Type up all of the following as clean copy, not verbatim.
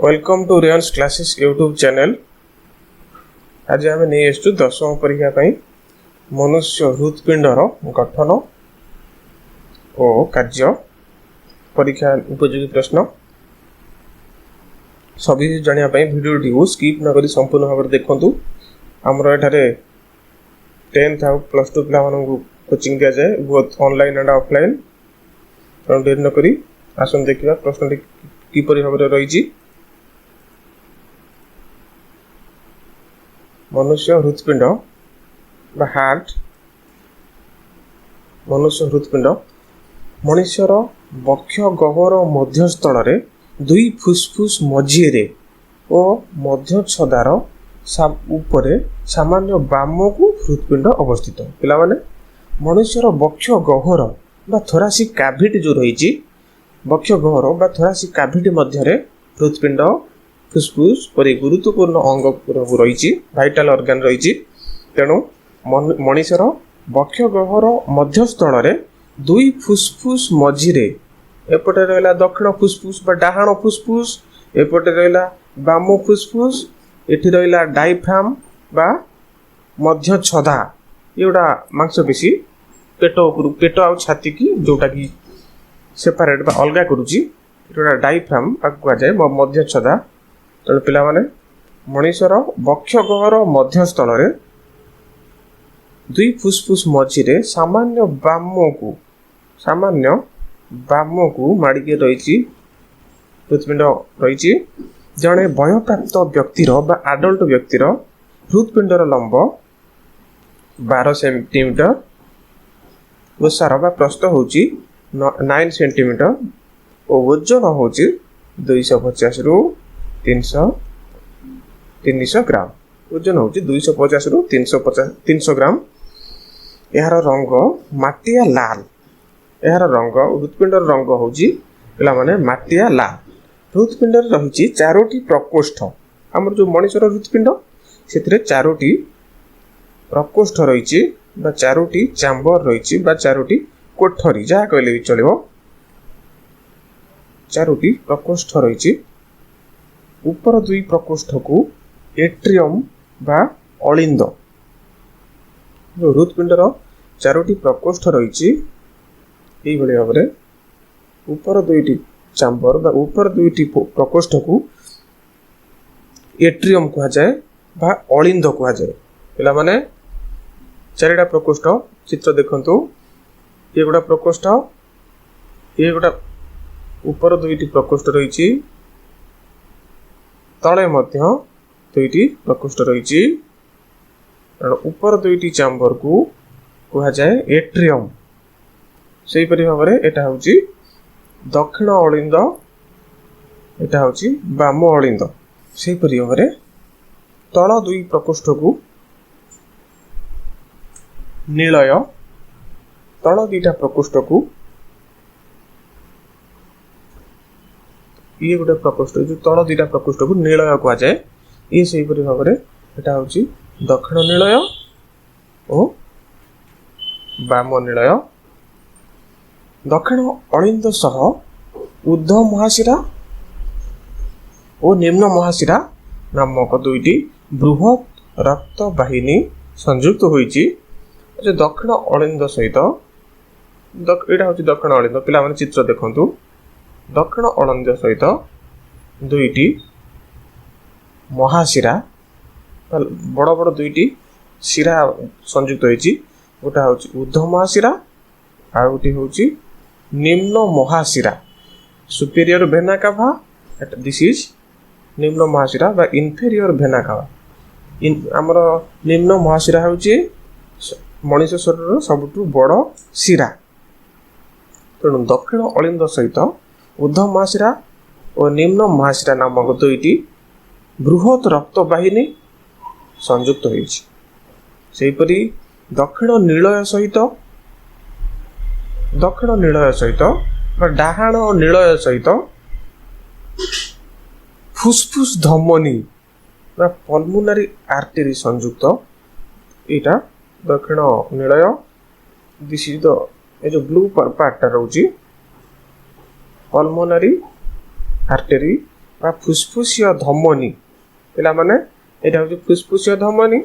Welcome to Reyans classes YouTube channel. आज आम नहीं आसु दशम परीक्षा मनुष्य हृत्पिंडर गठन और कार्य परीक्षा उपयोगी प्रश्न सभी जानापी भिडियोटी को स्किप नक संपूर्ण भाव में देखूँ। आमर एठारे 10th और +2 पिला कोचिंग दि जाए both online and offline. Dairy नक आसन देखा प्रश्न किपरि भाव में रही। मनुष्य हृत्पिंड बा हार्ट मनुष्य हृत्पिंड मनुष्यर बक्ष गह्वर मध्यस्थल दुई फुसफुस मझीरे और मध्य छदार उपरे सामान्य बाम को हृत्पिंड अवस्थित। पिला माने मनुष्यर बक्ष गह्वर बा थोरासिक कैविटी जो रही बक्ष गह्वर बा थोरासिक कैविटी मध्य हृत्पिंड फुसफुस परि गुरुत्वपूर्ण अंग रही भाइटाल ऑर्गन रही। तेणु मनुष्यर बक्ष गह्वर मध्यस्थल दुई फुसफुस मझीरे एपटे रहा दक्षिण फुसफुस बा डाहाण फुसफुस एपटे रहा बाम फुसफुस एठी रहा डायफ्राम बा मध्य छदा एगुड़ा मांसपेशी पेट आ छाती की जोटा कि सेपारेट बा अलगा करुची डायफ्राम कहुए मध्य छदा। तेणु पिला माने मनुष्यर बक्ष गह्वर मध्यस्थल दुई फुसफुस मझीरे सामान्य बाम को माड़िके रही हृत्पिंड रही। जड़े वयप्राप्त व्यक्तिर बा आडल्ट व्यक्तिर हृत्पिंडर लंब 12 सेंटीमीटर ओसार बा प्रस्थ हूँ 9 सेंटीमीटर और ओजन हूँ 250 रु 300 ग्राम। ओजन हूँ 250 रु 300 ग्राम। यार रंग माटिया लाल। यार रंग हृत्पिंडर रंग हूँ पिला माने माटिया लाल। हृत्पिंडर रही 4टी प्रकोष्ठ। आमर जो मनुष्यर हृत्पिंड से 4टी प्रकोष्ठ रही 4टी चैम्बर रही 4टी कोठरी जहाँ कहले भी चलो 4टी प्रकोष्ठ रही। ऊपर 2 प्रकोष्ठ को एट्रियम बा अलिंद। जो हृत्पिंडर 4टी प्रकोष्ठ रही भाव में ऊपर 2टी चैम्बर बा ऊपर 2टी प्रकोष्ठ को एट्रियम कह जाए बा अलिंद कह जाए। पिला माने 4टा प्रकोष्ठ चित्र देखंतु ये गोटा प्रकोष्ठ ये गोटा ऊपर 2टी प्रकोष्ठ रही तले मध्य 2टी प्रकोष्ठ रही। ऊपर 2टी चैम्बर को कह जाए एट्रियम। से भाव में एटा हूँ दक्षिण अलिंद एटा हूँ बाम अलिंद। से भाव में तल 2 प्रकोष्ठ को नीलय तल 2टा प्रकोष्ठ को ये गोटे प्रकोष्ठ जो तल 2टा प्रकोष्ठ को नीलय कह जाए। ये से भाव में एटा हूँ दक्षिण नीलय और बाम नीलय। दक्षिण अलिंद सह ऊर्ध्व महाशिरा और निम्न महाशिरा नामक 2टी बृहत रक्त वाहिनी संयुक्त होइछि। जो दक्षिण अलिंद सहित एटा हूँ दक्षिण अलिंद पिला माने चित्र देखंतु दक्षिण अलिंद सहित 2टी महाशिरा बड़ बड़ 2टी शिरा संयुक्त होइछि। गोटा हूँ ऊर्ध्व महाशिरा आ गोटे हूँ निम्न महाशिरा superior vena cava. This is निम्न महाशिरा बा इनफेरियर वेना कावा। आमर निम्न महाशिरा हूँ मनुष्य शरीर सबुठु बड़ शिरा। तेणु दक्षिण अलिंद सहित ऊर्ध्व महाशिरा और निम्न महाशिरा नामक 2टी बृहत रक्त वाहिनी संयुक्त होइछि। सेहिपरि दक्षिण नीलय सहित डाहाण नीलय सहित फुसफुस धमनी पल्मोनारी आर्टेरी संयुक्त। एटा दक्षिण नीलय दिस इज द जो ब्लू पार्टा रोची पल्मोनारी आर्टेरी बा फुसफुसीय धमनी पिला माने एटा होची फुसफुसीय धमनी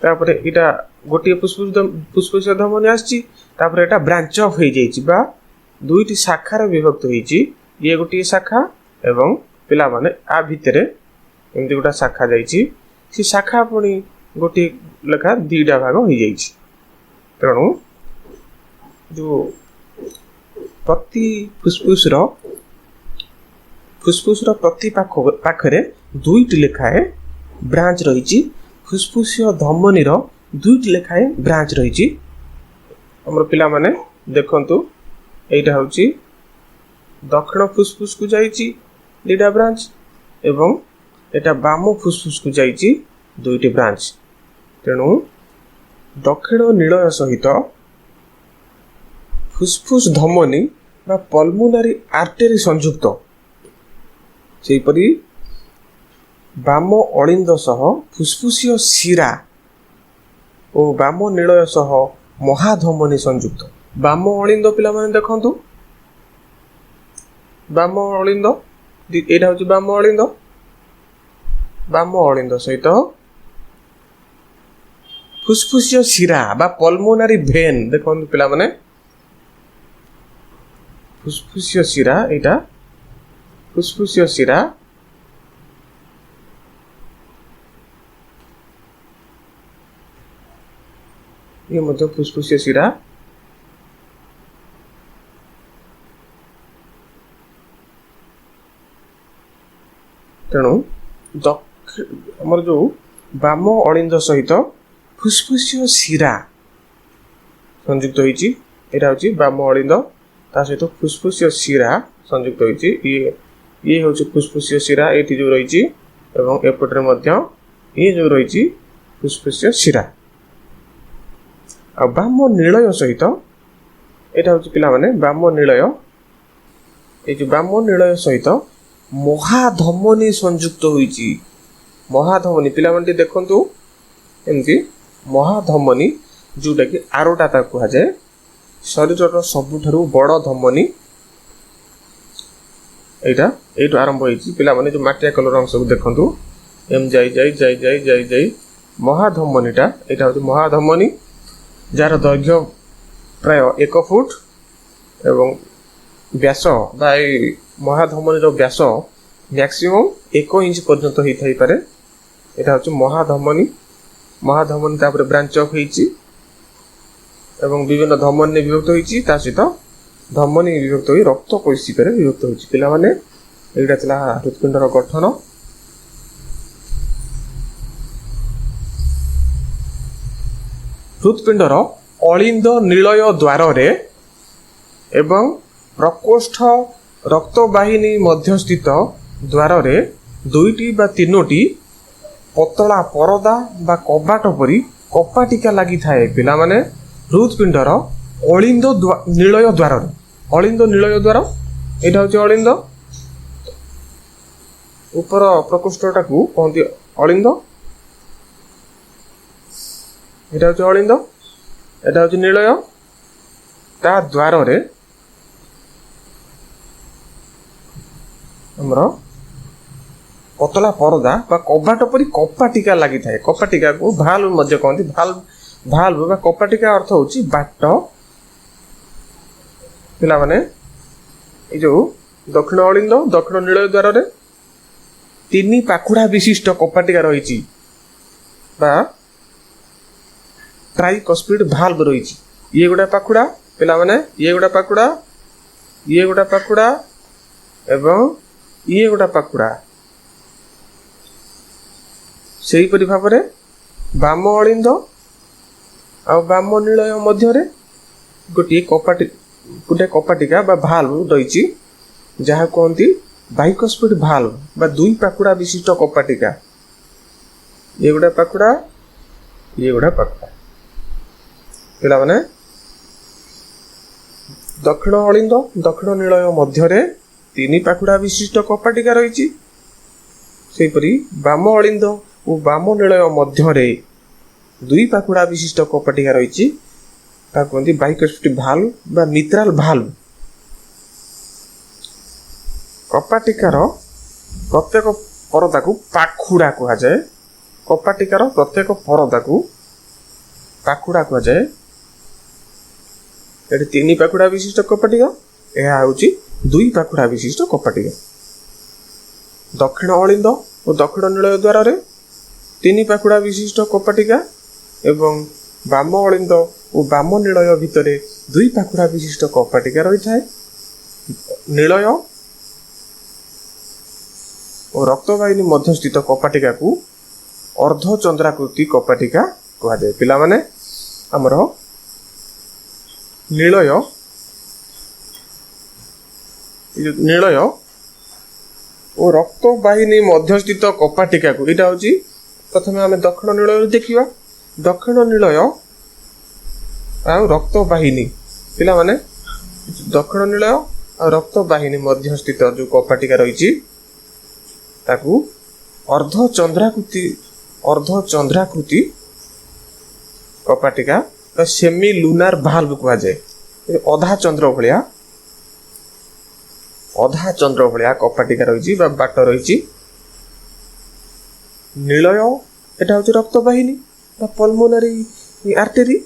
तापर एटा गोटे फुसफुसीय धमनी आछि तापर एटा ब्रांच ऑफ हो जाइछि बा दुईटी शाखा रे विभक्त होइछि ये गोटे शाखा एवं पिला माने आ भितरे एमती गोटा शाखा जाइछि से शाखा पुणी गोटे लेखा दीटा भाग हो जाइछि तेणु जो प्रति फुसफुस प्रति पाखरे दुईटी लेखाए ब्रांच रही फुसफुसीय धमनी दुईटी लेखाए ब्रांच रही हमर पिला माने देखंतु एटा होची दक्षिण फुसफुस को जाइछि दीटा ब्रांच एवं एटा बाम फुसफुस को जाइछि दुईटी ब्रांच तेणु दक्षिण निलय सहित फुसफुस धमनी बा पल्मोनारी आर्टेरी संयुक्त सेपरी बाम अलिंद सह फुसफुसीय शिरा और बाम निलय सह महाधमनी संयुक्त बाम अलिंद पिला माने देखंतु बाम अलिंद एटा होची बाम अलिंद सहित फुसफुसीय शिरा बा पल्मोनारी भेन देखंतु पिला माने फुसफुसीय शिरा एटा फुसफुसीय शिरा ये मतलब फुसफुसीय शिरा तेणु हमर जो बाम अलिंद सहित फुसफुसीय शिरा संयुक्त होइछि एटा होछि बाम अलिंद ता सहित फुसफुसीय शिरा संयुक्त होइछि ये होछि फुसफुसीय शिरा एठी जो रहिछि एवं एपटरे मध्य ये जो रहिछि फुसफुसीय शिरा आ बाम निलय सहित एटा होछि पिला माने बाम निलय ए जो बाम निलय सहित महाधमनी संयुक्त होइछि महाधमनी पिला माने देखंतु एमती महाधमनी जोटा कि आरोटा ता कहा जाय शरीरर सबुठारु बड़ धमनी एटा एटु आरंभ होइछि पिला माने जो माटिया कलर अंश को देखंतु एम जाई महाधमनीटा एटा होछि महाधमनी जार दैर्घ्य प्राय 1 फुट एवं व्यास बा महाधमनी रो व्यास मैक्सिमम 1 इंच पर्यंत होई थाई पारे एटा होछि महाधमनी तापर ब्रांच ऑफ होइछि एवं विभिन्न धमनी विभक्त होइछि ता सहित धमनी विभक्त होई रक्त कोशिका रे विभक्त होइछि पिला माने एटा चला हृदपिंडर गठन हृदपिंडर अलिंद निलय द्वार रे एवं प्रकोष्ठ रक्तवाहिनी मध्य स्थित द्वार रे दुईटी बा तीनोटी पतला परदा बा कबाट परी कपाटिका लागि थाए पिला माने हृदपिंडर अलिंद निलय द्वार एटा होछि अलिंद ऊपर प्रकोष्ठटा को कहंती अलिंद एटा होछि अलिंद एटा होछि निलय ता द्वार रे हमरो पतला परदा बा कबाट परी कपाटिका लागि थाए कपाटिका को भाल्व मध्य कहंती भाल्व बा कपाटिका अर्थ होछि बाट पिला माने ए जो दक्षिण अलिंद दक्षिण निलय द्वार रे तीन पाखुड़ा विशिष्ट कपाटिका रहिछि बा ट्राइकस्पिड भाल्व रहिछि ये गोटा पाखुड़ा पिला माने ये गोटा पाखुड़ा एवं ये गोटा पाखुड़ा सेही परि भाबरे बाम अलिंद आ बाम निलय मध्य रे गोटे कपाटिका बा भाल्व रहिछि जहा कहंती बाइकस्पिड भाल्व बा दुई पाखुड़ा विशिष्ट कपाटिका ये गोटा पाखुड़ा पिला माने दक्षिण अलिंद दक्षिण निलय मध्य रे तीन पाखुड़ा विशिष्ट कपाटिका रहिछि सेही परि बाम अलिंद और बाम निलय मध्य रे दुई पाखुड़ा विशिष्ट कपाटिका रहिछि ता कहंती बाइकस्पिड भाल्व बा मित्राल भाल्व कपाटिकार ପ୍ରତ୍ୟେକ ପରଦାକୁ ପାଖୁଡ଼ା କୁହାଯାଏ। କପାଟିକାର ପ୍ରତ୍ୟେକ ପରଦାକୁ ପାଖୁଡ଼ା କୁହାଯାଏ। ଏଠି 3 ପାଖୁଡ଼ା ବିଶିଷ୍ଟ କପାଟିକା, ଏହା ହେଉଛି 2 ପାଖୁଡ଼ା ବିଶିଷ୍ଟ କପାଟିକା। ଦକ୍ଷିଣ ଅଳିନ୍ଦ ଓ ଦକ୍ଷିଣ ନୀଳୟ ଦ୍ୱାରରେ 3 ପାଖୁଡ଼ା ବିଶିଷ୍ଟ କପାଟିକା ଏବଂ ବାମ ଅଳିନ୍ଦ ଓ ବାମ ନୀଳୟ ଭିତରେ 2 ପାଖୁଡ଼ା ବିଶିଷ୍ଟ କପାଟିକା ରହିଥାଏ। ନୀଳୟ ଓ ରକ୍ତବାହିନୀ ମଧ୍ୟସ୍ଥିତ କପାଟିକାକୁ ଅର୍ଦ୍ଧଚନ୍ଦ୍ରାକୃତି କପାଟିକା କୁହାଯାଏ। ପିଲାମାନେ ଆମର ନୀଳୟ ଓ ରକ୍ତବାହିନୀ ମଧ୍ୟସ୍ଥିତ କପାଟିକାକୁ, ଏଇଟା ହେଉଛି ପ୍ରଥମେ ଆମେ ଦକ୍ଷିଣ ନୀଳୟରୁ ଦେଖିବା। ଦକ୍ଷିଣ ନୀଳୟ ଆଉ ରକ୍ତବାହିନୀ, ପିଲାମାନେ ଦକ୍ଷିଣ ନୀଳୟ ଆଉ ରକ୍ତବାହିନୀ ମଧ୍ୟସ୍ଥିତ ଯେଉଁ କପାଟିକା ରହିଛି ତାକୁ ଅର୍ଦ୍ଧଚନ୍ଦ୍ରାକୃତି କପାଟିକା ବା ସେମି ଲୁନାର ଭାଲ୍ଭ କୁହାଯାଏ। ଅଧା ଚନ୍ଦ୍ର ଭଳିଆ କପାଟିକା ରହିଛି ବା ବାଟ ରହିଛି। ନୀଳୟ, ଏଟା ହେଉଛି ରକ୍ତବାହିନୀ ବା ପଲ୍ମୋନାରୀ ଆର୍ଟେରୀ।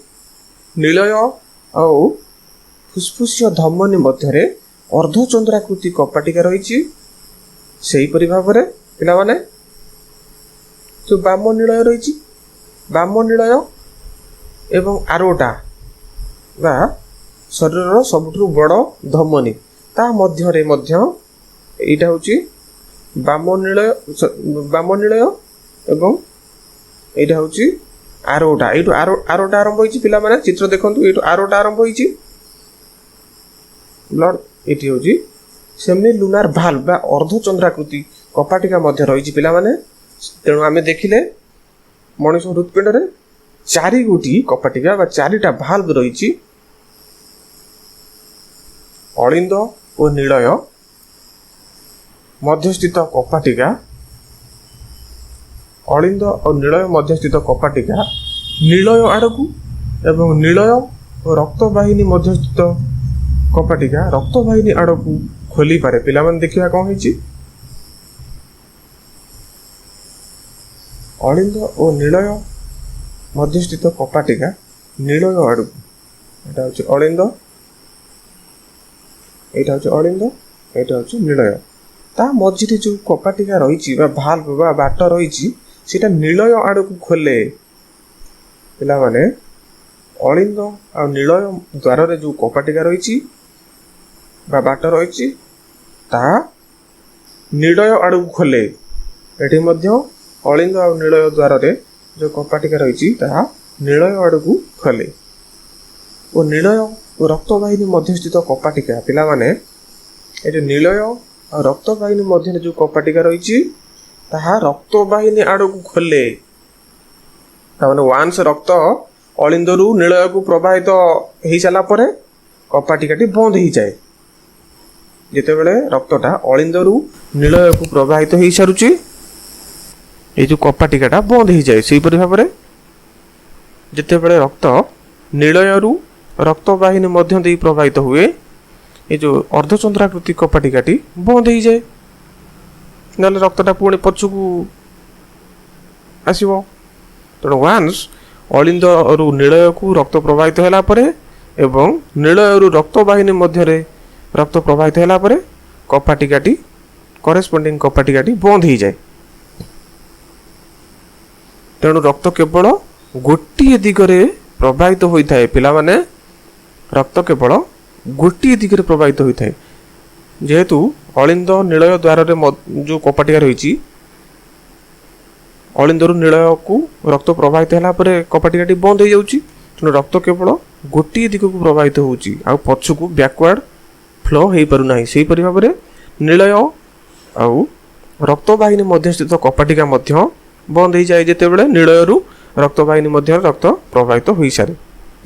ନୀଳୟ ଆଉ ଫୁସ୍ଫୁସୀୟ ଧମନୀ ମଧ୍ୟରେ ଅର୍ଦ୍ଧଚନ୍ଦ୍ରାକୃତି କପାଟିକା ରହିଛି। ସେହିପରି ଭାବରେ ପିଲାମାନେ ଯେଉଁ ବାମ ନୀଳୟ ରହିଛି, ବାମ ନୀଳୟ ଏବଂ ଆରୋଟା ବା ଶରୀରର ସବୁଠାରୁ ବଡ଼ ଧମନୀ, ତା ମଧ୍ୟରେ ମଧ୍ୟ ଏଇଟା ହେଉଛି ବାମ ନୀଳୟ ଏବଂ ଏଇଟା ହେଉଛି ଆରୋଟା। ଏଇଠୁ ଆରୋଟା ଆରମ୍ଭ ହୋଇଛି। ପିଲାମାନେ ଚିତ୍ର ଦେଖନ୍ତୁ, ଏଇଠୁ ଆରୋଟା ଆରମ୍ଭ ହୋଇଛି ବ୍ଲଡ୍। ଏଇଠି ହେଉଛି ସେମି ଲୁନାର ଭାଲ୍ଭ ବା ଅର୍ଦ୍ଧଚନ୍ଦ୍ରାକୃତି କପାଟିକା ମଧ୍ୟ ରହିଛି ପିଲାମାନେ। ତେଣୁ ଆମେ ଦେଖିଲେ ମଣିଷ ହୃତ୍ପିଣ୍ଡରେ 4 ଗୋଟି କପାଟିକା ବା 4ଟା ଭାଲ୍ଭ ରହିଛି। ଅଳିନ୍ଦ ଓ ନୀଳୟ ମଧ୍ୟସ୍ଥିତ କପାଟିକା, ଅଳିନ୍ଦ ଓ ନୀଳୟ ମଧ୍ୟସ୍ଥିତ କପାଟିକା ନୀଳୟ ଆଡ଼କୁ ଏବଂ ନୀଳୟ ଓ ରକ୍ତବାହିନୀ ମଧ୍ୟସ୍ଥିତ କପାଟିକା ରକ୍ତବାହିନୀ ଆଡ଼କୁ ଖୋଲିପାରେ। ପିଲାମାନେ ଦେଖିବା କ'ଣ ହେଇଛି। ଅଳିନ୍ଦ ଓ ନୀଳୟ ମଧ୍ୟସ୍ଥିତ କପାଟିକା ନୀଳୟ ଆଡ଼କୁ, ଏଇଟା ହେଉଛି ଅଳିନ୍ଦ, ଏଇଟା ହେଉଛି ଅଳିନ୍ଦ, ଏଇଟା ହେଉଛି ନୀଳୟ। ତା ମଝିରେ ଯେଉଁ କପାଟିକା ରହିଛି ବା ଭାଲ୍ଭ ବା ବାଟ ରହିଛି ସେଇଟା ନୀଳୟ ଆଡ଼କୁ ଖୋଲେ। ପିଲାମାନେ ଅଳିନ୍ଦ ଆଉ ନୀଳୟ ଦ୍ୱାରରେ ଯେଉଁ କପାଟିକା ରହିଛି ବା ବାଟ ରହିଛି ତାହା ନୀଳୟ ଆଡ଼କୁ ଖୋଲେ। ଏଠି ମଧ୍ୟ ଅଳିନ୍ଦ ଆଉ ନୀଳୟ ଦ୍ୱାରରେ ଯେଉଁ କପାଟିକା ରହିଛି ତାହା ନୀଳୟ ଆଡ଼କୁ ଖୋଲେ। ଓ ନୀଳୟ ଓ ରକ୍ତବାହିନୀ ମଧ୍ୟସ୍ଥିତ କପାଟିକା, ପିଲାମାନେ ଏ ଯେଉଁ ନୀଳୟ ଆଉ ରକ୍ତବାହିନୀ ମଧ୍ୟରେ ଯେଉଁ କପାଟିକା ରହିଛି ତାହା ରକ୍ତବାହିନୀ ଆଡ଼କୁ ଖୋଲେ। ତାମାନେ ୱାନ୍ସ ରକ୍ତ ଅଳିନ୍ଦରୁ ନୀଳୟକୁ ପ୍ରବାହିତ ହେଇସାରିଲା ପରେ କପାଟିକାଟି ବନ୍ଦ ହେଇଯାଏ। ଯେତେବେଳେ ରକ୍ତଟା ଅଳିନ୍ଦରୁ ନୀଳୟକୁ ପ୍ରବାହିତ ହେଇସାରୁଛି ଏଇ ଯେଉଁ କପାଟିକାଟା ବନ୍ଦ ହେଇଯାଏ। ସେହିପରି ଭାବରେ ଯେତେବେଳେ ରକ୍ତ ନୀଳୟରୁ ରକ୍ତବାହିନୀ ମଧ୍ୟ ଦେଇ ପ୍ରବାହିତ ହୁଏ ଏ ଯେଉଁ ଅର୍ଦ୍ଧଚନ୍ଦ୍ରାକୃତି କପାଟିକାଟି ବନ୍ଦ ହେଇଯାଏ। ନହେଲେ ରକ୍ତଟା ପୁଣି ପଛକୁ ଆସିବ। ତେଣୁ ୱାନ୍ସ ଅଳିନ୍ଦରୁ ନୀଳୟକୁ ରକ୍ତ ପ୍ରବାହିତ ହେଲା ପରେ ଏବଂ ନୀଳୟରୁ ରକ୍ତବାହିନୀ ମଧ୍ୟରେ ରକ୍ତ ପ୍ରବାହିତ ହେଲା ପରେ କପାଟିକାଟି କରେସ୍ପଣ୍ଡିଂ କପାଟିକାଟି ବନ୍ଦ ହେଇଯାଏ। ତେଣୁ ରକ୍ତ କେବଳ ଗୋଟିଏ ଦିଗରେ ପ୍ରବାହିତ ହୋଇଥାଏ। ପିଲାମାନେ ରକ୍ତ କେବଳ ଗୋଟିଏ ଦିଗରେ ପ୍ରବାହିତ ହୋଇଥାଏ। ଯେହେତୁ ଅଳିନ୍ଦ ନୀଳୟ ଦ୍ୱାରରେ ଯେଉଁ କପାଟିକା ରହିଛି ଅଳିନ୍ଦରୁ ନୀଳୟକୁ ରକ୍ତ ପ୍ରବାହିତ ହେଲା ପରେ କପାଟିକାଟି ବନ୍ଦ ହେଇଯାଉଛି। ତେଣୁ ରକ୍ତ କେବଳ ଗୋଟିଏ ଦିଗକୁ ପ୍ରବାହିତ ହେଉଛି, ଆଉ ପଛକୁ ବ୍ୟାକୱାର୍ଡ଼ ଫ୍ଲୋ ହେଇପାରୁନାହିଁ। ସେହିପରି ଭାବରେ ନୀଳୟ ଆଉ ରକ୍ତବାହିନୀ ମଧ୍ୟସ୍ଥିତ କପାଟିକା ମଧ୍ୟ ବନ୍ଦ ହେଇଯାଏ ଯେତେବେଳେ ନୀଳୟରୁ ରକ୍ତବାହିନୀ ମଧ୍ୟରେ ରକ୍ତ ପ୍ରବାହିତ ହୋଇସାରେ,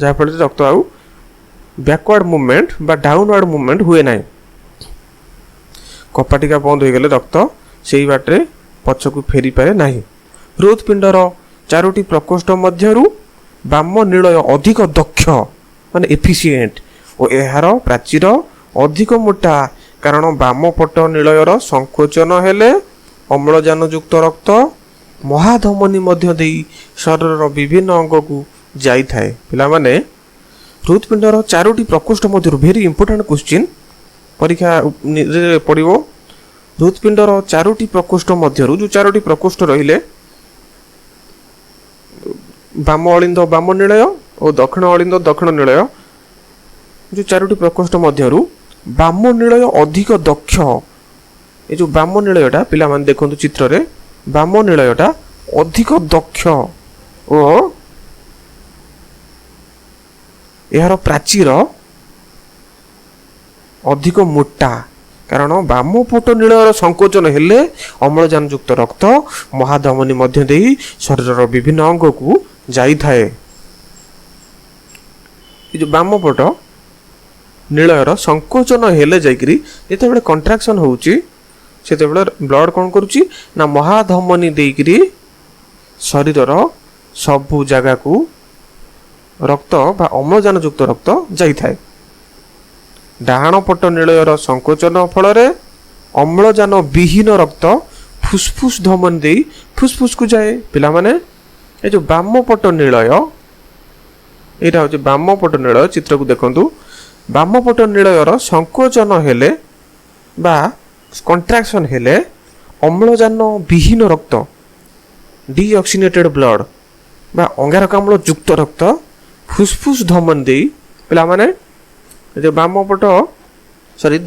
ଯାହାଫଳରେ ରକ୍ତ ଆଉ ବ୍ୟାକୱାର୍ଡ଼ ମୁଭମେଣ୍ଟ ବା ଡାଉନୱାର୍ଡ଼ ମୁଭମେଣ୍ଟ ହୁଏ ନାହିଁ। କପାଟିକା ବନ୍ଦ ହୋଇଗଲେ ରକ୍ତ ସେହି ବାଟରେ ପଛକୁ ଫେରିପାରେ ନାହିଁ। ହୃତ୍ପିଣ୍ଡର 4ଟି ପ୍ରକୋଷ୍ଠ ମଧ୍ୟରୁ ବାମ ନୀଳୟ ଅଧିକ ଦକ୍ଷ ମାନେ ଏଫିସିଏଣ୍ଟ ଓ ଏହାର ପ୍ରାଚୀର ଅଧିକ ମୋଟା, କାରଣ ବାମ ପଟ ନୀଳୟର ସଂକୋଚନ ହେଲେ ଅମ୍ଳଜାନ ଯୁକ୍ତ ରକ୍ତ ମହାଧମନୀ ମଧ୍ୟ ଦେଇ ଶରୀରର ବିଭିନ୍ନ ଅଙ୍ଗକୁ ଯାଇଥାଏ। ପିଲାମାନେ ହୃତ୍ପିଣ୍ଡର 4ଟି ପ୍ରକୋଷ୍ଠ ମଧ୍ୟରୁ ଭେରି ଇମ୍ପୋର୍ଟାଣ୍ଟ କ୍ୱେଶ୍ଚିନ୍ ପରୀକ୍ଷାରେ ପଡ଼ିବ। ହୃତ୍ପିଣ୍ଡର 4ଟି ପ୍ରକୋଷ୍ଠ ମଧ୍ୟରୁ ଯେଉଁ 4ଟି ପ୍ରକୋଷ୍ଠ ରହିଲେ ବାମ ଅଳିନ୍ଦ ବାମ ନିଳୟ ଓ ଦକ୍ଷିଣ ଅଳିନ୍ଦ ଦକ୍ଷିଣ ନିଳୟ, ଯେଉଁ 4ଟି ପ୍ରକୋଷ୍ଠ ମଧ୍ୟରୁ ବାମ ନିଳୟ ଅଧିକ ଦକ୍ଷ। ଏ ଯେଉଁ ବାମ ନିଳୟଟା ପିଲାମାନେ ଦେଖନ୍ତୁ ଚିତ୍ରରେ, ବାମ ନିଳୟଟା ଅଧିକ ଦକ୍ଷ ଓ ଏହାର ପ୍ରାଚୀର ଅଧିକ ମୋଟା, କାରଣ ବାମ ପଟ ନିଳୟର ସଂକୋଚନ ହେଲେ ଅମ୍ଳଜାନ ଯୁକ୍ତ ରକ୍ତ ମହାଧମନୀ ମଧ୍ୟ ଦେଇ ଶରୀରର ବିଭିନ୍ନ ଅଙ୍ଗକୁ ଯାଇଥାଏ। ଏ ଯେଉଁ ବାମ ପଟ ନିଳୟର ସଂକୋଚନ ହେଲେ ଯାଇକରି ଯେତେବେଳେ କଣ୍ଟ୍ରାକ୍ସନ୍ ହେଉଛି ସେତେବେଳେ ବ୍ଲଡ଼ କ'ଣ କରୁଛି ନା ମହାଧମନୀ ଦେଇକରି ଶରୀରର ସବୁ ଜାଗାକୁ ରକ୍ତ ବା ଅମ୍ଳଜାନ ଯୁକ୍ତ ରକ୍ତ ଯାଇଥାଏ। ଡାହାଣ ପଟ ନିଳୟର ସଂକୋଚନ ଫଳରେ ଅମ୍ଳଜାନ ବିହୀନ ରକ୍ତ ଫୁସ୍ଫୁସ୍ ଧମନୀ ଦେଇ ଫୁସ୍ଫୁସ୍କୁ ଯାଏ। ପିଲାମାନେ ଏ ଯେଉଁ ବାମ ପଟ ନିଳୟ, ଏଇଟା ହେଉଛି ବାମ ପଟ ନିଳୟ, ଚିତ୍ରକୁ ଦେଖନ୍ତୁ। ବାମ ପଟ ନିଳୟର ସଂକୋଚନ ହେଲେ ବା କଣ୍ଟ୍ରାକ୍ସନ୍ ହେଲେ ଅମ୍ଳଜାନ ବିହୀନ ରକ୍ତ ଡିଅକ୍ସିନେଟେଡ୍ ବ୍ଲଡ଼ ବା ଅଙ୍ଗାରକାମ୍ଳ ଯୁକ୍ତ ରକ୍ତ ଫୁସ୍ଫୁସ୍ ଧମନୀ ଦେଇ ପିଲାମାନେ ଯେଉଁ ବାମ ପଟ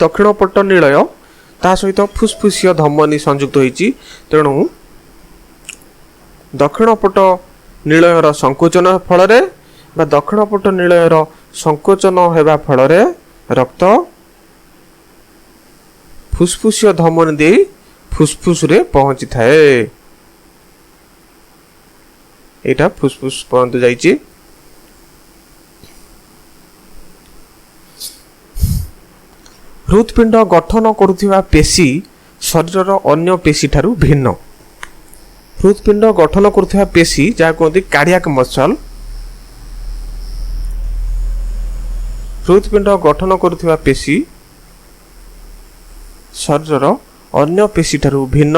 ଦକ୍ଷିଣ ପଟ ନିଳୟ ତା ସହିତ ଫୁସ୍ଫୁସିୟ ଧମନୀ ସଂଯୁକ୍ତ ହୋଇଛି। ତେଣୁ ଦକ୍ଷିଣ ପଟ ନିଳୟର ସଂକୋଚନ ଫଳରେ ବା ଦକ୍ଷିଣ ପଟ ନିଳୟର ସଂକୋଚନ ହେବା ଫଳରେ ରକ୍ତ ଫୁସ୍ଫୁସିୟ ଧମନୀ ଦେଇ ଫୁସ୍ଫୁସ୍ରେ ପହଞ୍ଚିଥାଏ। ଏଇଟା ଫୁସ୍ଫୁସ୍ ପର୍ଯ୍ୟନ୍ତ ଯାଇଛି। ହୃତ୍ପିଣ୍ଡ ଗଠନ କରୁଥିବା ପେଶୀ ଶରୀରର ଅନ୍ୟ ପେଶୀ ଠାରୁ ଭିନ୍ନ। ହୃତ୍ପିଣ୍ଡ ଗଠନ କରୁଥିବା ପେଶୀ ଯାହା କୁହନ୍ତି କାର୍ଡ଼ିଆକ୍ ମସଲ୍, ହୃତ୍ପିଣ୍ଡ ଗଠନ କରୁଥିବା ପେଶୀ ଶରୀରର ଅନ୍ୟ ପେଶୀ ଠାରୁ ଭିନ୍ନ।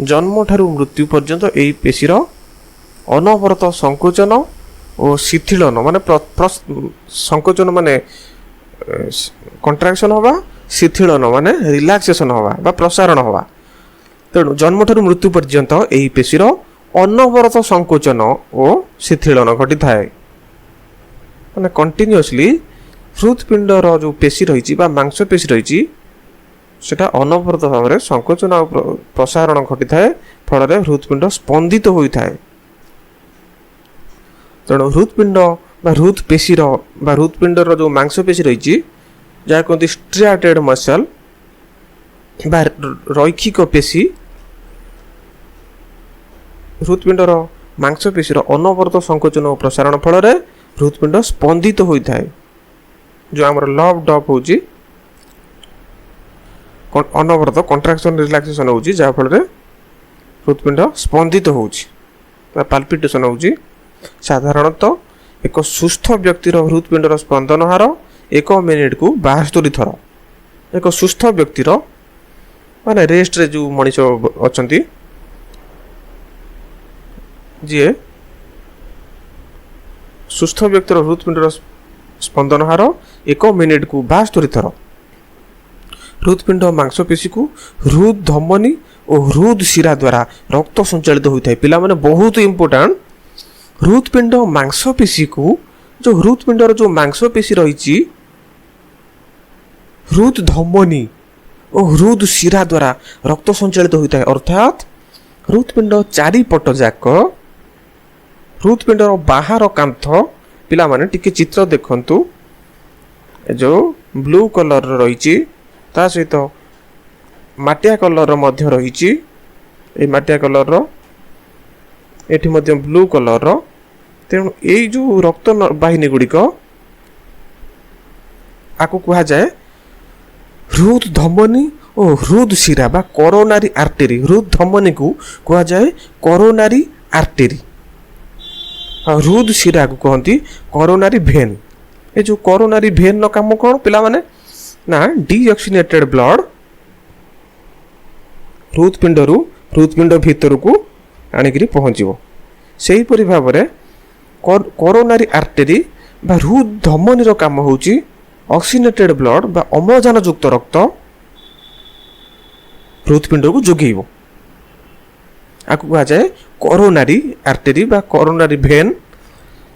ଜନ୍ମଠାରୁ ମୃତ୍ୟୁ ପର୍ଯ୍ୟନ୍ତ ଏହି ପେଶୀର ଅନବରତ ସଂକୋଚନ ଓ ଶିଥିଳନ, ମାନେ ସଂକୋଚନ ମାନେ କଣ୍ଟ୍ରାକ୍ସନ୍ ହେବା, ଶିଥିଳନ ମାନେ ରିଲାକ୍ସେସନ୍ ହେବା ବା ପ୍ରସାରଣ ହେବା। ତେଣୁ ଜନ୍ମଠାରୁ ମୃତ୍ୟୁ ପର୍ଯ୍ୟନ୍ତ ଏହି ପେଶୀର ଅନବରତ ସଂକୋଚନ ଓ ଶିଥିଳନ ଘଟିଥାଏ। ମାନେ କଣ୍ଟିନ୍ୟୁଅସଲି ହୃତ୍ପିଣ୍ଡର ଯେଉଁ ପେଶୀ ରହିଛି ବା ମାଂସପେଶୀ ରହିଛି ସେଟା ଅନବରତ ଭାବରେ ସଂକୋଚନ ଆଉ ପ୍ରସାରଣ ଘଟିଥାଏ, ଫଳରେ ହୃତ୍ପିଣ୍ଡ ସ୍ପନ୍ଦିତ ହୋଇଥାଏ। ତେଣୁ ହୃତ୍ପିଣ୍ଡ ବା ହୃତ୍ପେଶୀର ବା ହୃତ୍ପିଣ୍ଡର ଯେଉଁ ମାଂସପେଶୀ ରହିଛି ଯାହା କୁହନ୍ତି ଷ୍ଟ୍ରିଆଟେଡ୍ ମସଲ୍ ବା ରୈଖିକ ପେଶୀ, ହୃତ୍ପିଣ୍ଡର ମାଂସପେଶୀର ଅନବରତ ସଂକୋଚନ ଓ ପ୍ରସାରଣ ଫଳରେ ହୃତ୍ପିଣ୍ଡ ସ୍ପନ୍ଦିତ ହୋଇଥାଏ। ଯେଉଁ ଆମର ଲଭ୍ ଡପ୍ ହେଉଛି ଅନବରତ କଣ୍ଟ୍ରାକ୍ସନ୍ ରିଲାକ୍ସେସନ୍ ହେଉଛି, ଯାହାଫଳରେ ହୃତ୍ପିଣ୍ଡ ସ୍ପନ୍ଦିତ ହେଉଛି ବା ପାଲ୍ପିଟେସନ୍ ହେଉଛି। ସାଧାରଣତଃ ଏକ ସୁସ୍ଥ ବ୍ୟକ୍ତିର ହୃତ୍ପିଣ୍ଡର ସ୍ପନ୍ଦନ ହାର 1 ମିନିଟ୍କୁ 72 ଥର। ଏକ ସୁସ୍ଥ ବ୍ୟକ୍ତିର ମାନେ ରେଷ୍ଟରେ ଯେଉଁ ମଣିଷ ଅଛନ୍ତି, ଯିଏ ସୁସ୍ଥ ବ୍ୟକ୍ତିର ହୃତ୍ପିଣ୍ଡର ସ୍ପନ୍ଦନ ହାର 1 ମିନିଟ୍କୁ 72 ଥର। ହୃତ୍ପିଣ୍ଡ ମାଂସପେଶୀକୁ ହୃଦ୍ ଧମନୀ ଓ ହୃଦ୍ ଶିରା ଦ୍ୱାରା ରକ୍ତ ସଞ୍ଚାଳିତ ହୋଇଥାଏ। ପିଲାମାନେ ବହୁତ ଇମ୍ପୋର୍ଟାଣ୍ଟ, ହୃତ୍ପିଣ୍ଡ ମାଂସପେଶୀକୁ ଯେଉଁ ହୃତ୍ପିଣ୍ଡର ଯେଉଁ ମାଂସପେଶୀ ରହିଛି ହୃଦ୍ ଧମନୀ ଓ ହୃଦ୍ ଶିରା ଦ୍ୱାରା ରକ୍ତ ସଞ୍ଚାଳିତ ହୋଇଥାଏ। ଅର୍ଥାତ୍ ହୃତ୍ପିଣ୍ଡ ଚାରିପଟ ଯାକ, ହୃତ୍ପିଣ୍ଡର ବାହାର କାନ୍ଥ, ପିଲାମାନେ ଟିକେ ଚିତ୍ର ଦେଖନ୍ତୁ, ଏ ଯେଉଁ ବ୍ଲୁ କଲର୍ର ରହିଛି ତା ସହିତ ମାଟିଆ କଲର୍ର ମଧ୍ୟ ରହିଛି, এই ମାଟିଆ କଲର୍ର, ଏଠି ମଧ୍ୟ ବ୍ଲୁ କଲର୍ର। ତେଣୁ ଏଇ ଯେଉଁ ରକ୍ତ ବାହିନୀ ଗୁଡ଼ିକ ଆକୁ କୁହାଯାଏ ହୃଦ୍ ଧମନୀ ଓ ହୃଦ୍ ଶିରା ବା କରୋନାରୀ ଆର୍ଟେରୀ। ହୃଦ୍ ଧମନୀକୁ କୁହାଯାଏ କରୋନାରୀ ଆର୍ଟେରୀ, ଆଉ ହୃଦ୍ ଶିରାକୁ କହନ୍ତି କରୋନାରୀ ଭେନ୍। ଏ ଯେଉଁ କରୋନାରୀ ଭେନ୍ର କାମ କ'ଣ ପିଲାମାନେ? ନା ଡିଅକ୍ସିନେଟେଡ୍ ବ୍ଲଡ଼ हृदपिंडरू हृदपिंड भितर को आणिक पहुँचब से हिपरि भाव में कोरोनारी आर्टेरी बा हृद धमनी काम होची ऑक्सीनेटेड ब्लड बा अम्लजान युक्त रक्त हृदपिंड को जोगेब आपको कह जाए कोरोनारी आर्टेरी बा कोरोनारी भेन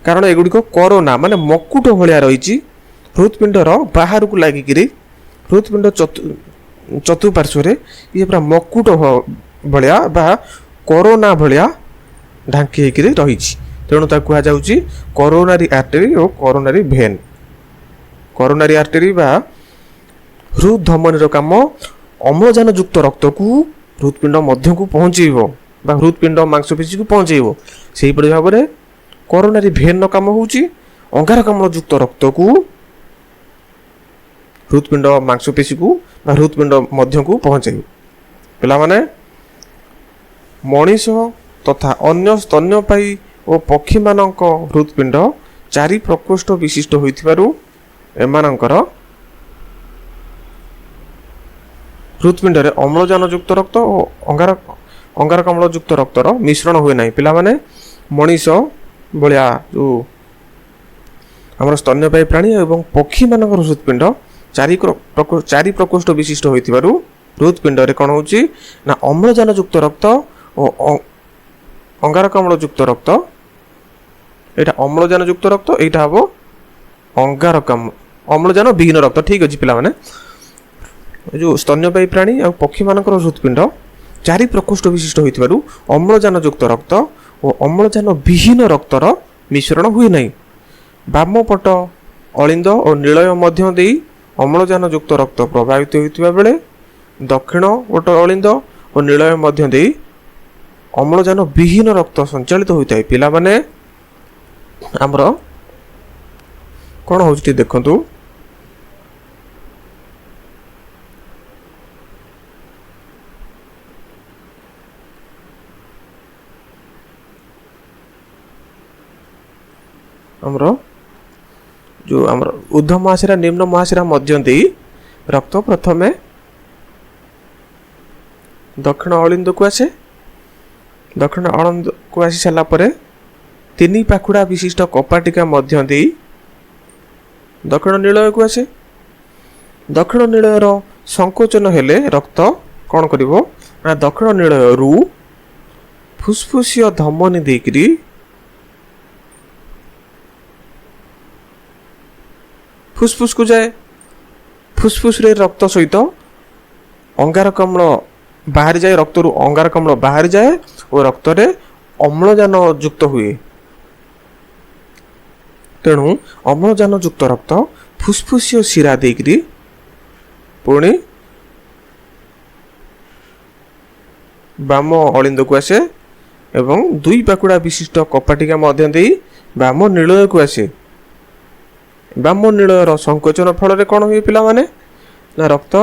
कारण एगुड़िक कोरोना माने मकुट भाया रही हृदपिंडर बाहर को लगिक हृदपिंड चतुर्पार्श्व ये पूरा मकुट भाया बा कोरोना भाया ढांकी रही तेणु ताकू कहुच्छी कोरोनारी आर्टेरी और कोरोनारी भेन कोरोनारी आर्टेरी बा हृद धमनी काम अम्लजान युक्त रक्त को हृदपिंड मध्य को पहुँचेब बा हृदपिंड मांसपेशी को पहुँचेब से भाव में कोरोनारी भेन काम होची अंगारकाम्ल युक्त रक्त को हृदपिंड मांसपेशी को बा हृदपिंड मध्य को पहुँचेब पिला माने मनीष तथा अन्य स्तन्यपायी और पक्षी मानक हृदपिंड चारि प्रकोष्ठ विशिष्ट होइथिबारु एमानकर हृदपिंड रे अम्लजान युक्त रक्त और अंगारकाम्ल युक्त रक्तर मिश्रण हुए नहीं पिला माने मनीष भलिया जो आमर स्तन्यपायी प्राणी एवं पक्षी मानकर हृदपिंड चारि प्रकोष्ठ विशिष्ट होइथिबारु हृदपिंड रे कोन होची ना अम्लजान युक्त रक्त और अंगारकाम्ल युक्त रक्त एटा अम्लजान युक्त रक्त एटा हबो अंगारकाम्ल अम्लजान विहीन रक्त ठीक अछि पिला माने जो स्तन्यपायी प्राणी और पक्षी मानकर हृदपिंड चारि प्रकोष्ठ विशिष्ट होइथिबारु अम्लजान युक्त रक्त और अम्लजान विहीन रक्तर मिश्रण हुए नहीं बाम पट अलिंद और नीलय मध्य देई अम्लजान युक्त रक्त प्रभावित होइथिबा बेले दक्षिण पट अलिंद और नीलय मध्य देई अम्लजान विहीन रक्त संचालित होता है पिला माने आमर कौन हो देखु आमर जो आमर ऊर्ध्व महाशिरा निम्न महाशिरा मध्य दे रक्त प्रथमे दक्षिण अलिंद को आसे दक्षिण अलिंद को आसी सारा पर तीन पाखुड़ा विशिष्ट कपाटिका मध्य दे दक्षिण नीलय को आसे दक्षिण नीलयर संकोचन हेले रक्त कौन करिवो ना दक्षिण नीलय रु फुसफुसिया धमनी देकरी फुसफुस को जाए फुसफुस रे रक्त सहित अंगारकाम्ल बाहर जाए रक्त रु अंगारकाम्ल बाहर जाए और रक्त रे अम्लजान युक्त हुए तेणु अम्लजान युक्त रक्त फुसफुसिया शिरा देकरी पुणी बाम अलिंद को आसे एवं दुई पाकुड़ा विशिष्ट कपाटिका मध्य दे बाम नीलय को आसे बाम नीलयर संकोचन फल कौन हुए पिला माने ना रक्त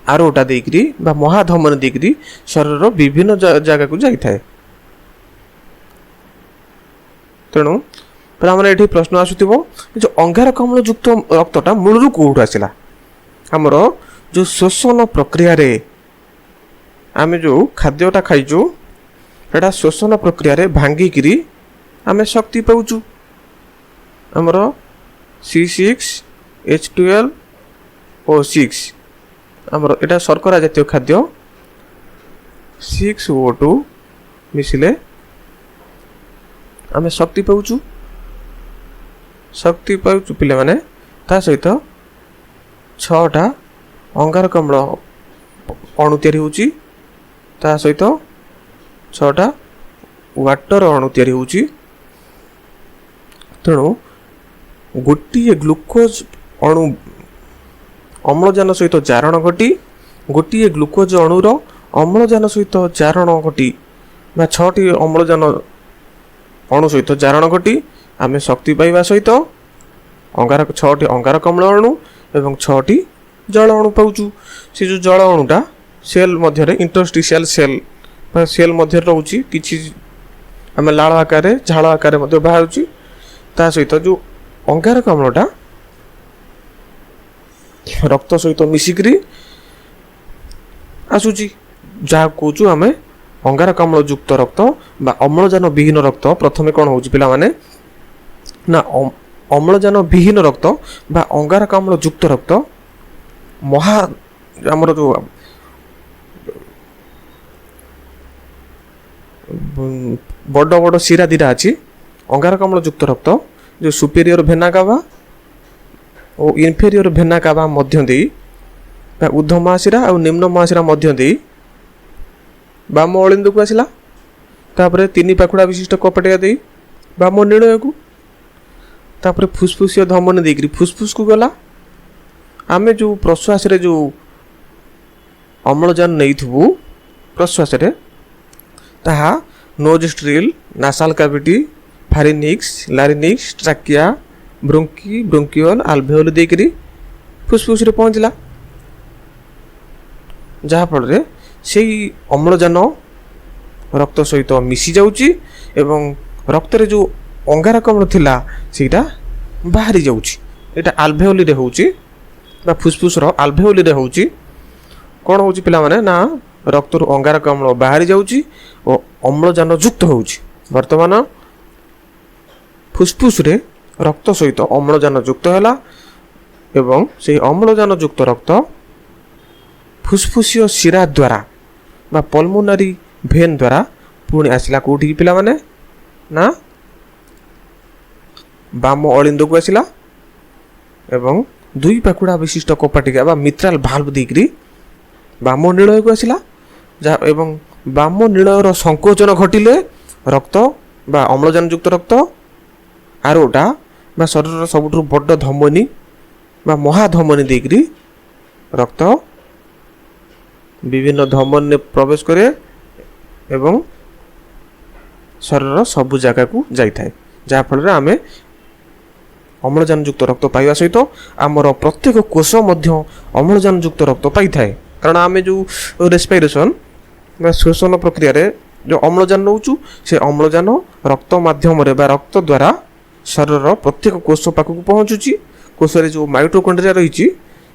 आरोटा देकरी बा महाधमनी देकरी शरीर विभिन्न जगह को जाई थाए तेणु पिला ये प्रश्न आसुथिबो जो अंगारकाम्ल युक्त रक्तटा मूलरू कोठू आसिला हमर जो शोषण प्रक्रिया रे आमे जो खाद्यटा खाइजु सेटा शोषण प्रक्रिया रे भांगिकिरी आमे शक्ति पाउचु हमर C6H12O6 हमर एटा शर्करा जातीय खाद्य 6O2 मिसिले आमे शक्ति पाउचु पिले माने ता सहित 6टा अंगारकाम्ल अणु तैयारी होची ता सहित 6टा वाटर अणु तैयारी होची तेणु गोटे ग्लुकोज अणु अम्लजान सहित जारण घटी गोटे ग्लुकोज अणुर अम्लजान सहित जारण घटी बा 6टी अम्लजान अणु सहित जारण घटी आमे शक्ति पाइबा सहित 6टी अंगारकाम्ल अणु एवं 6टी जल अणु पाउचु से जो जल अणुटा सेल मध्य इंटरस्टिशियल सेल मध्य रोची किछि आमे लाल आकार झाड़ आकार मध्य बाहरुची ता सहित जो अंगारकाम्लटा रक्त सहित मिसिकरी आसूची जहाँ कौचु आम अंगारकाम्ल युक्त रक्त बा अम्लजान विहीन रक्त प्रथमे कौन हो पिला माने ना अम्लजान विहीन रक्त बा अंगारकाम्ल युक्त रक्त महा आमर जो बड़ बड़ शिरा दीटा अच्छी अंगारकाम्ल युक्त रक्त जो सुपेरियर भेना कावा और इनफेरियर भेना कावा मध्य दे ऊर्ध महाशिरा और निम्न महाशिरा मध्य दे बाम अलिंद को आसला तापर तीन पाखुड़ा विशिष्ट कपटिया दे बाम निर्णय को तापर फुसफुसिया धमनी देकरी फुसफुस को गला आमे जो प्रश्वास रे जो अम्लजान नहीं थबु प्रश्वास रे ताहा nostril nasal cavity pharynx larynx trachea bronchi bronchial alveoli देकरी फुसफुस रे पहुंचला जहाँ फल से अम्लजान रक्त सहित मिसी जाउची एवं रक्त रे जो अंगारकाम्ल थिला सेटा बाहरी जाउची एटा आल्वेओल रे होउची बा फुसफुस रो आल्वेओल रे होउची कोन होउची पिला माने ना रक्त रु अंगारकाम्ल बाहरी जाउची और अम्लजान युक्त होउची वर्तमान फुसफुस रे रक्त सहित अम्लजान युक्त हैला एवं से अम्लजान युक्त रक्त फुसफुसिय शिरा द्वारा बा पल्मोनारी भेन द्वारा पुणी आसला कोठी पिला माने ना बाम अलिंद को आसला एवं दुई पाखुड़ा विशिष्ट कपाटिका बा मित्राल भाल्व देकरी बाम निलय को आसला जहाँ एवं बाम निलयर संकोचन घटिले रक्त बा अम्लजान युक्त रक्त आरोटा बा शरीर सबुठ बड़ धमनी बा महाधमनी देकरी रक्त विभिन्न धमन ने प्रवेश करे एवं शरीर सबु जगह को जाई थाए जहाँ फल आम अम्लजान युक्त रक्त पाइबा सहित आमर प्रत्येक कोष मध्य अम्लजान युक्त रक्त पाई थाए कारण आम जो रेस्पिरेशन श्वसन प्रक्रिया रे जो अम्लजान नौचु से अम्लजान रक्त माध्यम रे बा रक्त द्वारा शरीर प्रत्येक कोष पाखक पहुँचुची कोष रे जो माइटोकॉन्ड्रिया रही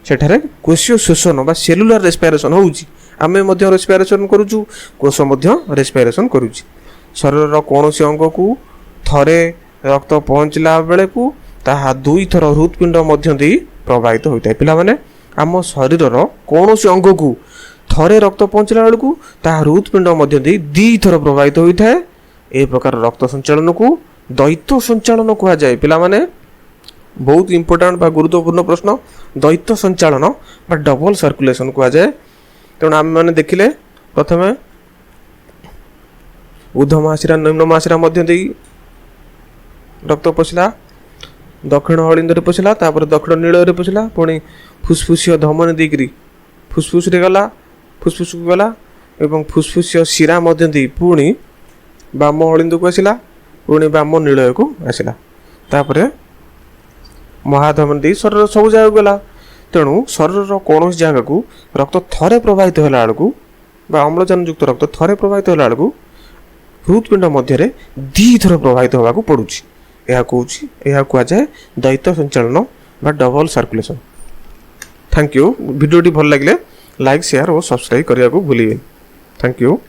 सेठारे कोशीय शोषण बा सेलुलार रेस्पिरेशन होउची आमे मध्य रेस्पिरेशन करूचु कोष मध्य रेस्पिरेशन करूची शरीर कोनोसी अंग को थरे रक्त पहुँचला बेले को ताहा दुई थर हृदपिंड मध्य दे प्रवाहित होता है पिला माने आम शरीर कोनोसी अंग को थरे रक्त पहुँचला बेले को ताहा हृदपिंड मध्य दे दी थर प्रवाहित होता है ए प्रकार रक्त संचालन को दैत्य संचालन कहा जाए पिला माने बहुत इंपोर्टेंट बा गुरुत्वपूर्ण प्रश्न दैत्य संचालन बा डबल सर्कुलेशन कहा जाए तेणु आम मैंने देखिले प्रथमे ऊर्ध महाशिरा निम्न महाशिरा मध्य दे रक्त पशिला दक्षिण अलिंद रे पशिला तापर दक्षिण नील रे पशिला पुणी फुसफुसिय धमनी देकरी फुसफुस रे गला फुसफुस को गला एवं फुसफुसिय शिरा मध्य दे पुणी बाम अलिंद को आसला पुणी बाम नीलय को आसला तापर महाधमनी दे शरीर सब जगह गला तेणु शरीर कौन जगह को रक्त थरे प्रवाहित होला बेलू बा अम्लजान युक्त रक्त थरे प्रवाहित होला बेलू हृदपिंड मध्य दी थर प्रवाहित होगा पड़ुची यह कह जाए दैत्य संचालन बा double circulation. Thank you video भल लगे लाइक शेयर और सब्सक्राइब करने को भूलिए। Thank you.